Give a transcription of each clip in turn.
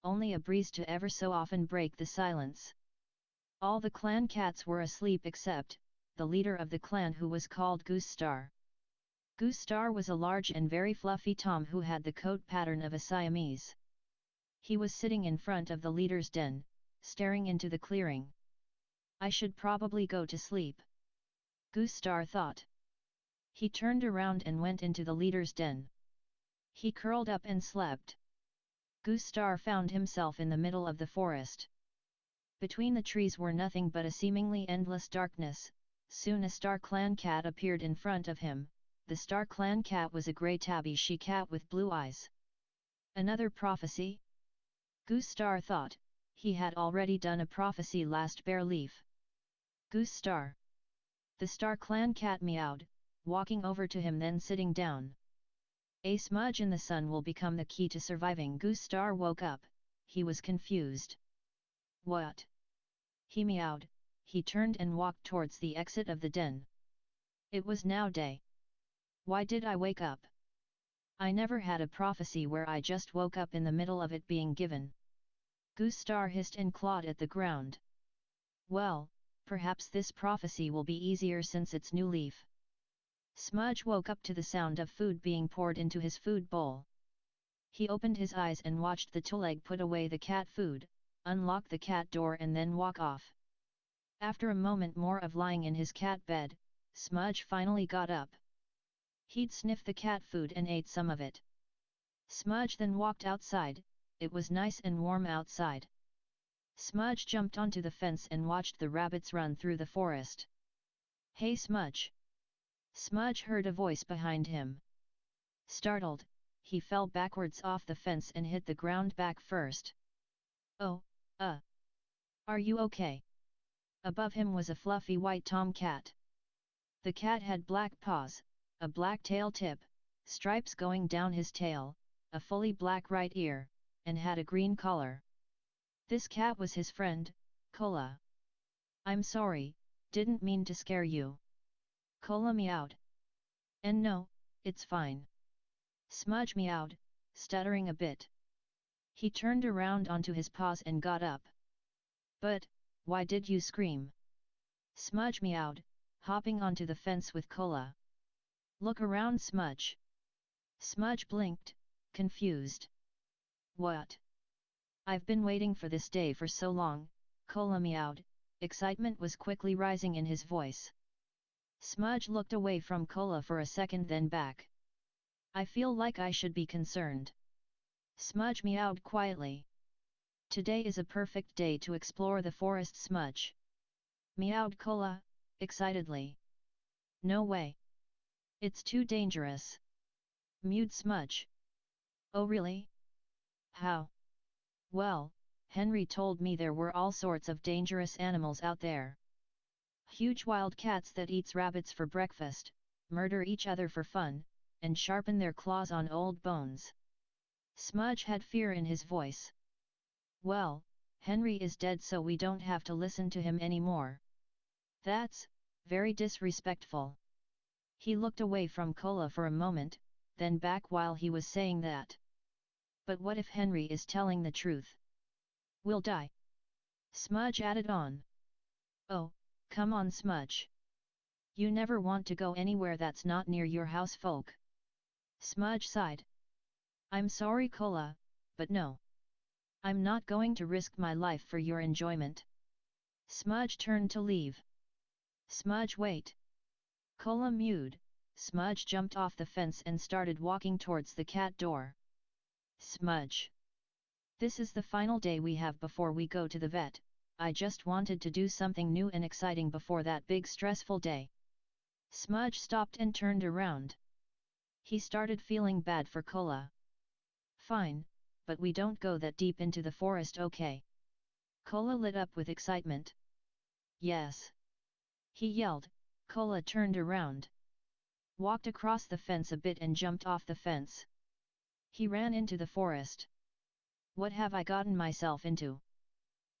only a breeze to ever so often break the silence. All the clan cats were asleep except the leader of the clan, who was called Goose Star. Goose Star was a large and very fluffy tom who had the coat pattern of a Siamese. He was sitting in front of the leader's den, staring into the clearing. I should probably go to sleep, Goose Star thought. He turned around and went into the leader's den. He curled up and slept. Goose Star found himself in the middle of the forest. Between the trees were nothing but a seemingly endless darkness. Soon a Star Clan cat appeared in front of him. The Star Clan cat was a grey tabby she-cat with blue eyes. Another prophecy? Goose Star thought. He had already done a prophecy last bare leaf. Goose Star. The Star Clan cat meowed, walking over to him then sitting down. A smudge in the sun will become the key to surviving. Goose Star woke up. He was confused. What? He meowed. He turned and walked towards the exit of the den. It was now day. Why did I wake up? I never had a prophecy where I just woke up in the middle of it being given. Goose Star hissed and clawed at the ground. Well, perhaps this prophecy will be easier since it's new leaf. Smudge woke up to the sound of food being poured into his food bowl. He opened his eyes and watched the two-leg put away the cat food, unlock the cat door and then walk off. After a moment more of lying in his cat bed, Smudge finally got up. He'd sniffed the cat food and ate some of it. Smudge then walked outside. It was nice and warm outside. Smudge jumped onto the fence and watched the rabbits run through the forest. Hey Smudge! Smudge heard a voice behind him. Startled, he fell backwards off the fence and hit the ground back first. Oh, are you okay? Above him was a fluffy white tomcat. The cat had black paws, a black tail tip, stripes going down his tail, a fully black right ear, and had a green collar. This cat was his friend, Cola. I'm sorry, didn't mean to scare you. Cola meowed. And no, it's fine. Smudge meowed, stuttering a bit. He turned around onto his paws and got up. But, why did you scream? Smudge meowed, hopping onto the fence with Cola. Look around Smudge. Smudge blinked, confused. What? I've been waiting for this day for so long, Cola meowed, excitement was quickly rising in his voice. Smudge looked away from Cola for a second then back. I feel like I should be concerned. Smudge meowed quietly. Today is a perfect day to explore the forest Smudge. Meowed Cola, excitedly. No way. It's too dangerous. Mewed Smudge. Oh really? How? Well, Henry told me there were all sorts of dangerous animals out there. Huge wild cats that eats rabbits for breakfast, murder each other for fun, and sharpen their claws on old bones. Smudge had fear in his voice. Well, Henry is dead so we don't have to listen to him anymore. That's very disrespectful. He looked away from Cola for a moment, then back while he was saying that. But what if Henry is telling the truth? We'll die. Smudge added on. Oh, come on Smudge. You never want to go anywhere that's not near your house folk. Smudge sighed. I'm sorry Cola, but no. I'm not going to risk my life for your enjoyment. Smudge turned to leave. Smudge wait. Cola mewed. Smudge jumped off the fence and started walking towards the cat door. Smudge. This is the final day we have before we go to the vet. I just wanted to do something new and exciting before that big stressful day. Smudge stopped and turned around. He started feeling bad for Cola. Fine, but we don't go that deep into the forest, okay? Cola lit up with excitement. Yes. He yelled. Cola turned around. Walked across the fence a bit and jumped off the fence. He ran into the forest. What have I gotten myself into?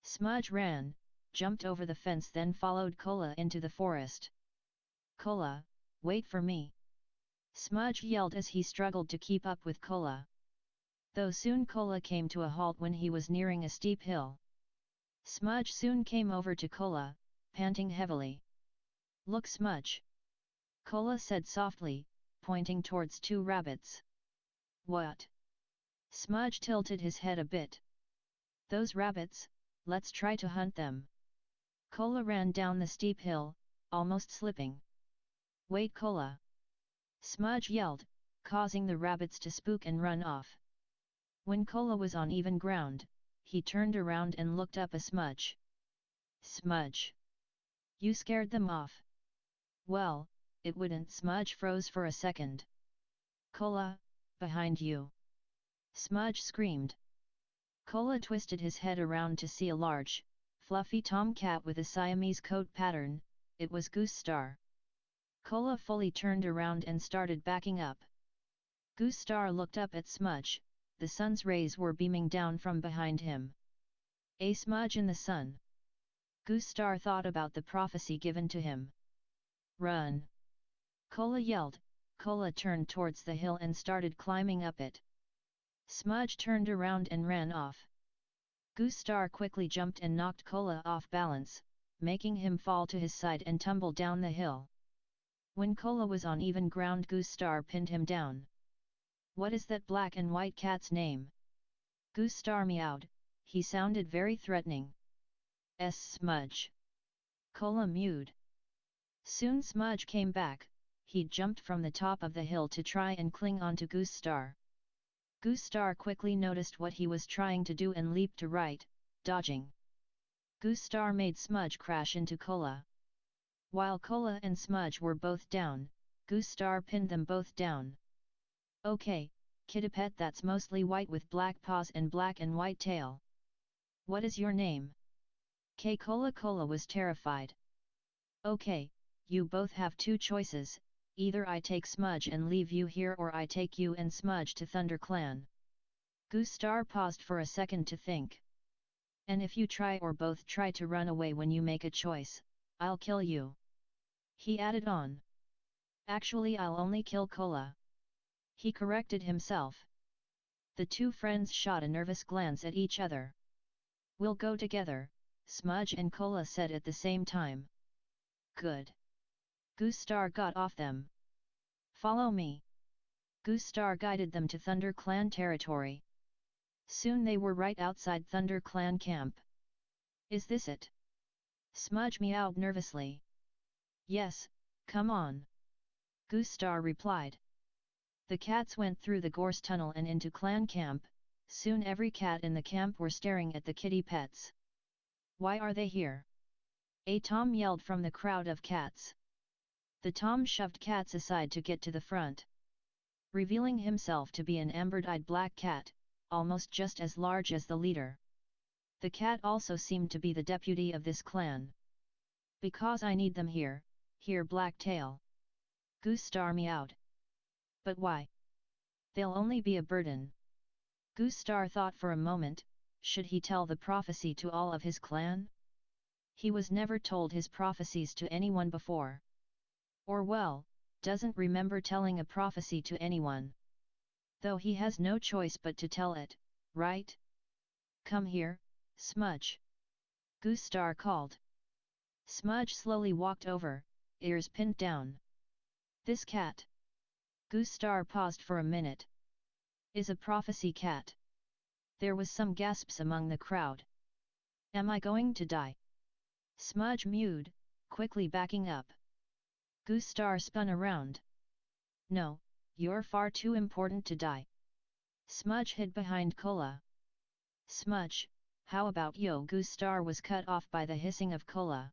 Smudge ran, jumped over the fence then followed Cola into the forest. Cola, wait for me! Smudge yelled as he struggled to keep up with Cola. though soon Cola came to a halt when he was nearing a steep hill. Smudge soon came over to Cola, panting heavily. "Look, Smudge!" Cola said softly, pointing towards two rabbits. "What?" Smudge tilted his head a bit. "Those rabbits, let's try to hunt them." Cola ran down the steep hill, almost slipping. "Wait, Cola!" Smudge yelled, causing the rabbits to spook and run off. When Cola was on even ground, he turned around and looked up at Smudge. "Smudge! You scared them off." "Well, it wouldn't." Smudge froze for a second. "Cola, behind you!" Smudge screamed. Cola twisted his head around to see a large, fluffy tomcat with a Siamese coat pattern. It was Goose Star. Cola fully turned around and started backing up. Goose Star looked up at Smudge. The sun's rays were beaming down from behind him. "A smudge in the sun!" Goose Star thought about the prophecy given to him. "Run!" Cola yelled. Cola turned towards the hill and started climbing up it. Smudge turned around and ran off. Goose Star quickly jumped and knocked Cola off balance, making him fall to his side and tumble down the hill. When Cola was on even ground, Goose Star pinned him down. "What is that black and white cat's name?" Goose Star meowed. He sounded very threatening. "Smudge." Cola mewed. Soon Smudge came back. He jumped from the top of the hill to try and cling onto Goose Star. Goose Star quickly noticed what he was trying to do and leaped to right, dodging. Goose Star made Smudge crash into Cola. While Cola and Smudge were both down, Goose Star pinned them both down. "Okay, Kittipet that's mostly white with black paws and black and white tail. What is your name?" Cola. Cola was terrified. "Okay, you both have two choices, either I take Smudge and leave you here or I take you and Smudge to Thunder Clan." Goose Star paused for a second to think. "And if you try or both try to run away when you make a choice, I'll kill you." He added on. "Actually, I'll only kill Cola." He corrected himself. The two friends shot a nervous glance at each other. "We'll go together," Smudge and Cola said at the same time. "Good." Goose Star got off them. "Follow me." Goose Star guided them to Thunder Clan territory. Soon they were right outside Thunder Clan camp. "Is this it?" Smudge meowed nervously. "Yes, come on." Goose Star replied. The cats went through the gorse tunnel and into clan camp. Soon every cat in the camp were staring at the kitty pets. "Why are they here?" a Tom yelled from the crowd of cats. The Tom shoved cats aside to get to the front. Revealing himself to be an amber-eyed black cat, almost just as large as the leader. The cat also seemed to be the deputy of this clan. "Because I need them here, Blacktail." Goose Star meowed. "But why? They'll only be a burden." Goose Star thought for a moment. Should he tell the prophecy to all of his clan? He was never told his prophecies to anyone before. Or well, doesn't remember telling a prophecy to anyone. Though he has no choice but to tell it, right? "Come here, Smudge." Goose Star called. Smudge slowly walked over, ears pinned down. "This cat." Goose Star paused for a minute. "Is a prophecy cat." There was some gasps among the crowd. "Am I going to die?" Smudge mewed, quickly backing up. Goose Star spun around. "No, you're far too important to die." Smudge hid behind Cola. "Smudge, how about yo?" Goose Star was cut off by the hissing of Cola.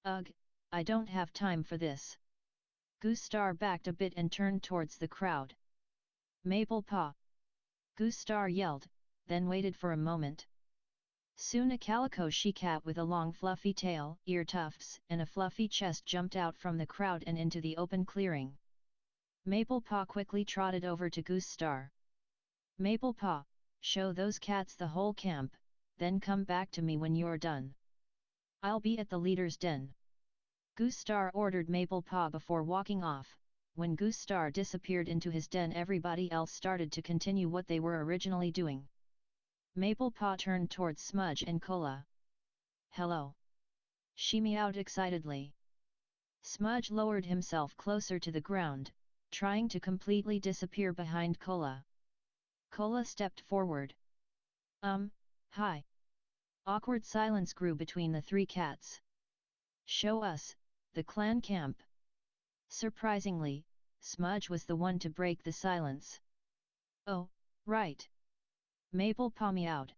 "Ugh, I don't have time for this." Goose Star backed a bit and turned towards the crowd. "Maple Paw!" Goose Star yelled, then waited for a moment. Soon a calico she-cat with a long fluffy tail, ear tufts and a fluffy chest jumped out from the crowd and into the open clearing. Maple Paw quickly trotted over to Goose Star. "Maple Paw, show those cats the whole camp, then come back to me when you're done. I'll be at the leader's den." Goose Star ordered Maple Paw before walking off. When Goose Star disappeared into his den, everybody else started to continue what they were originally doing. Maple Paw turned towards Smudge and Cola. "Hello!" she meowed excitedly. Smudge lowered himself closer to the ground, trying to completely disappear behind Cola. Cola stepped forward. Hi." Awkward silence grew between the three cats. "Show us, the clan camp." Surprisingly, Smudge was the one to break the silence. "Oh, right." Maple Paw meowed.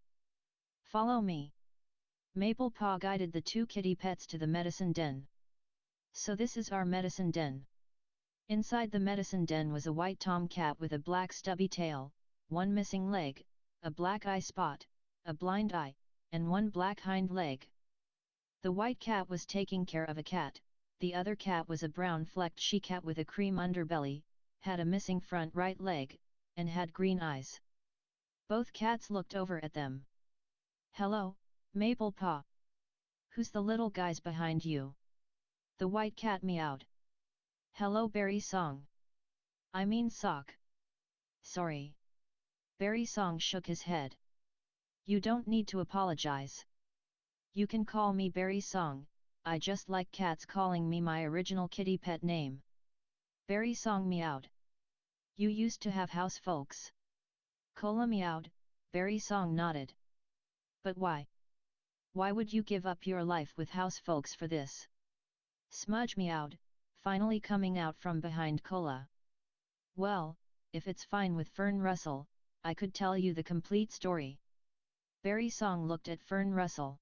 "Follow me." Maple Paw guided the two kitty pets to the medicine den. "So this is our medicine den." Inside the medicine den was a white tomcat with a black stubby tail, one missing leg, a black eye spot, a blind eye, and one black hind leg. The white cat was taking care of a cat, the other cat was a brown flecked she-cat with a cream underbelly, had a missing front right leg, and had green eyes. Both cats looked over at them. "Hello, Maple Paw. Who's the little guys behind you?" The white cat meowed. "Hello Berry Song. I mean Sock." "Sorry." Berry Song shook his head. "You don't need to apologize. You can call me Berry Song, I just like cats calling me my original kitty pet name." Berry Song meowed. "You used to have house folks?" Cola meowed. Berry Song nodded. "But why? Why would you give up your life with house folks for this?" Smudge meowed, finally coming out from behind Cola. "Well, if it's fine with Fern Russell, I could tell you the complete story." Berry Song looked at Fern Russell.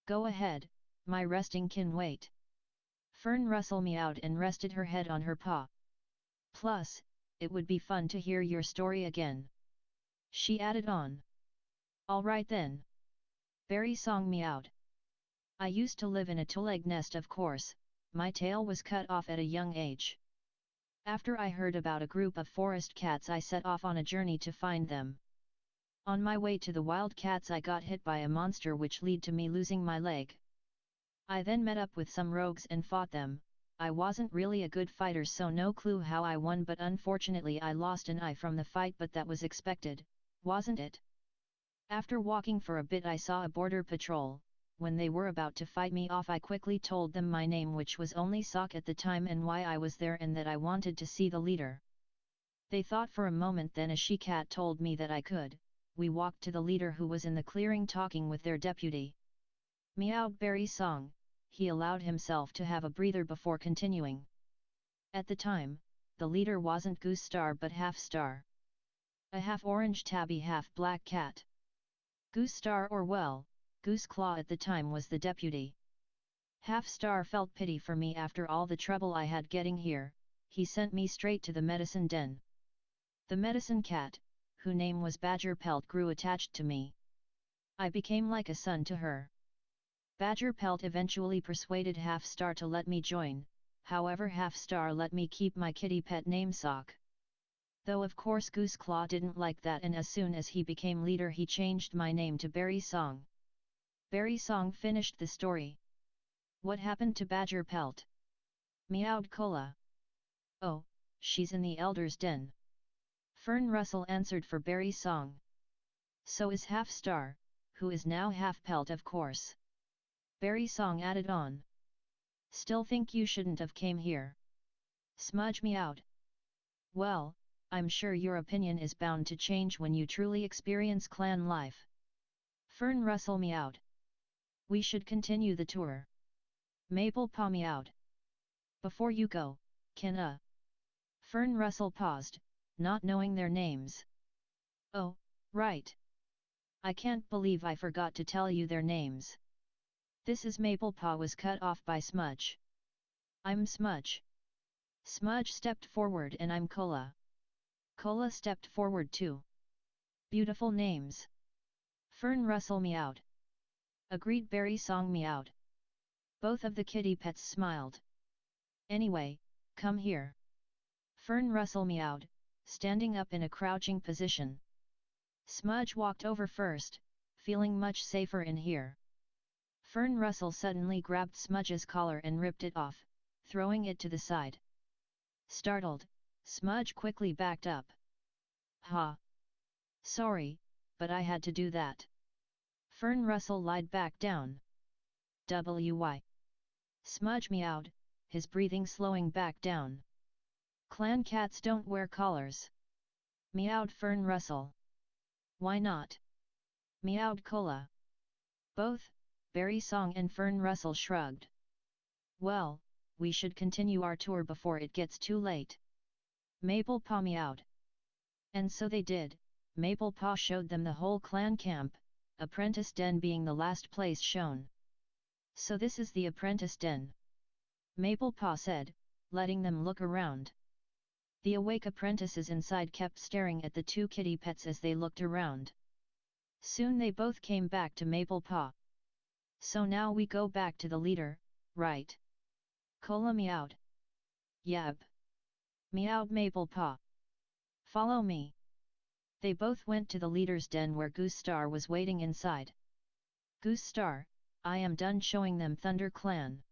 "Go ahead, my resting can wait." Fern Russell meowed and rested her head on her paw. "Plus, it would be fun to hear your story again," she added on. "All right then." Berry Song meowed. "I used to live in a two-leg nest, of course. My tail was cut off at a young age. After I heard about a group of forest cats, I set off on a journey to find them. On my way to the wild cats, I got hit by a monster, which led to me losing my leg. I then met up with some rogues and fought them. I wasn't really a good fighter, so no clue how I won, but unfortunately I lost an eye from the fight, but that was expected, wasn't it? After walking for a bit, I saw a border patrol. When they were about to fight me off, I quickly told them my name, which was only Sock at the time, and why I was there, and that I wanted to see the leader. They thought for a moment, then a she-cat told me that I could. We walked to the leader, who was in the clearing talking with their deputy." Meowed Berry Song. He allowed himself to have a breather before continuing. "At the time, the leader wasn't Goose Star but Half Star. A half-orange tabby half-black cat. Goose Star, or well, Goose Claw at the time, was the deputy. Half Star felt pity for me after all the trouble I had getting here. He sent me straight to the medicine den. The medicine cat, whose name was Badger Pelt, grew attached to me. I became like a son to her. Badger Pelt eventually persuaded Half Star to let me join, however Half Star let me keep my kitty pet name Sock. Though of course Goose Claw didn't like that, and as soon as he became leader he changed my name to Berry Song." Berry Song finished the story. "What happened to Badger Pelt?" meowed Cola. "Oh, she's in the Elder's Den." Fern Russell answered for Berry Song. "So is Half Star, who is now Half Pelt, of course." Berry Song added on. "Still think you shouldn't have came here." Smudge meowed. "Well, I'm sure your opinion is bound to change when you truly experience clan life." Fern Russell meowed. "We should continue the tour." Maple Paw meowed. "Before you go, can Fern Russell paused, not knowing their names. "Oh, right. I can't believe I forgot to tell you their names. This is Maple Paw was cut off by Smudge. I'm Smudge." Smudge stepped forward. "And I'm Cola." Cola stepped forward too. "Beautiful names." Fern Russell meowed. Agreed. Berry Song meowed. Both of the kitty pets smiled. "Anyway, come here." Fern Russell meowed, standing up in a crouching position. Smudge walked over first, feeling much safer in here. Fern Russell suddenly grabbed Smudge's collar and ripped it off, throwing it to the side. Startled, Smudge quickly backed up. Ha! Sorry, but I had to do that. Fern Russell lied back down. Why? Smudge meowed, his breathing slowing back down. Clan cats don't wear collars. Meowed Fern Russell. Why not? Meowed Cola. Both, Berry Song and Fern Russell shrugged. Well, we should continue our tour before it gets too late. Maple Paw meowed. And so they did. Maple Paw showed them the whole clan camp, apprentice den being the last place shown. So this is the apprentice den. Maple Paw said, letting them look around. The awake apprentices inside kept staring at the two kitty pets as they looked around. Soon they both came back to Maple Paw. So now we go back to the leader, right? Cola meowed. Yep. Meowed Maple Paw. Follow me. They both went to the leader's den where Goose Star was waiting inside. Goose Star, I am done showing them Thunder Clan.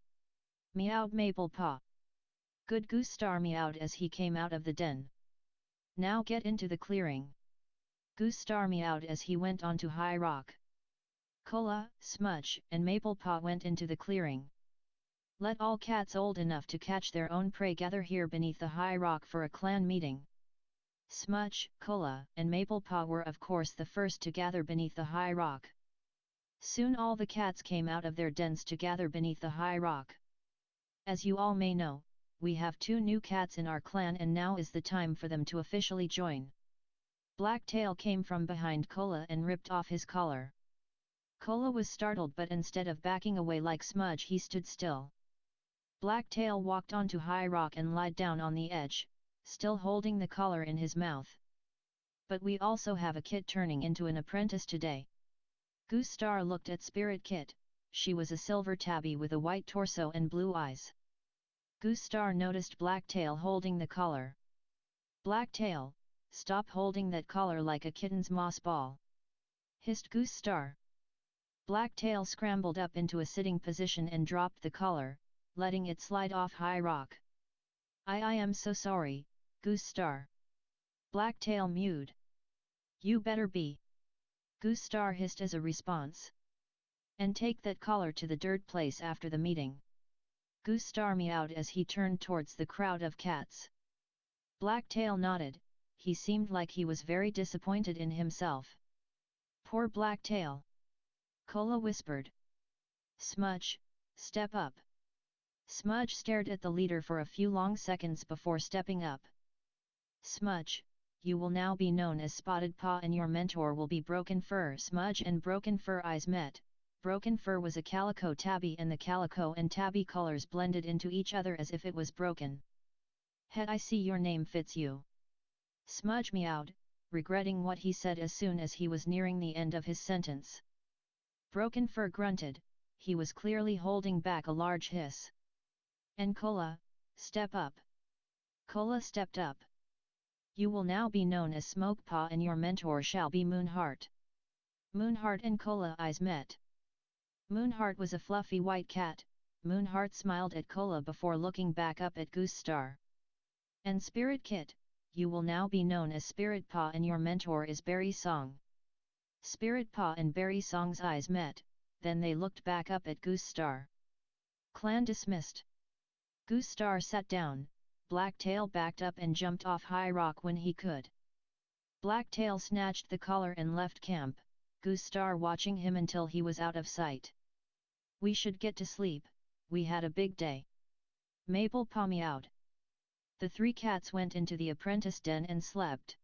Meowed Maple Paw. Good Goose Star meowed as he came out of the den. Now get into the clearing. Goose Star meowed as he went onto High Rock. Cola, Smudge, and Maple Paw went into the clearing. Let all cats old enough to catch their own prey gather here beneath the High Rock for a clan meeting. Smudge, Cola, and Maple Paw were of course the first to gather beneath the High Rock. Soon all the cats came out of their dens to gather beneath the High Rock. As you all may know, we have 2 new cats in our clan and now is the time for them to officially join. Blacktail came from behind Cola and ripped off his collar. Cola was startled but instead of backing away like Smudge he stood still. Blacktail walked onto High Rock and lied down on the edge, still holding the collar in his mouth. But we also have a kit turning into an apprentice today. Goose Star looked at Spirit Kit, she was a silver tabby with a white torso and blue eyes. Goose Star noticed Blacktail holding the collar. Blacktail, stop holding that collar like a kitten's moss ball. Hissed Goose Star. Blacktail scrambled up into a sitting position and dropped the collar, letting it slide off High Rock. I am so sorry, Goose Star. Blacktail mewed. You better be. Goose Star hissed as a response. And take that collar to the dirt place after the meeting. Goose Star meowed as he turned towards the crowd of cats. Blacktail nodded, he seemed like he was very disappointed in himself. Poor Blacktail. Cola whispered. Smudge, step up. Smudge stared at the leader for a few long seconds before stepping up. Smudge, you will now be known as Spotted Paw and your mentor will be Broken Fur. Smudge and Broken Fur eyes met. Broken Fur was a calico tabby and the calico and tabby colors blended into each other as if it was broken. I see your name fits you. Smudge meowed, regretting what he said as soon as he was nearing the end of his sentence. Broken Fur grunted, he was clearly holding back a large hiss. And Cola, step up. Cola stepped up. You will now be known as Smoke Paw and your mentor shall be Moonheart. Moonheart and Cola eyes met. Moonheart was a fluffy white cat. Moonheart smiled at Cola before looking back up at Goose Star. And Spirit Kit, you will now be known as Spirit Paw and your mentor is Berry Song. Spirit Paw and Berry Song's eyes met, then they looked back up at Goose Star. Clan dismissed. Goose Star sat down, Blacktail backed up and jumped off High Rock when he could. Blacktail snatched the collar and left camp, Goose Star watching him until he was out of sight. We should get to sleep, we had a big day. Maple Paw meowed. The 3 cats went into the apprentice den and slept.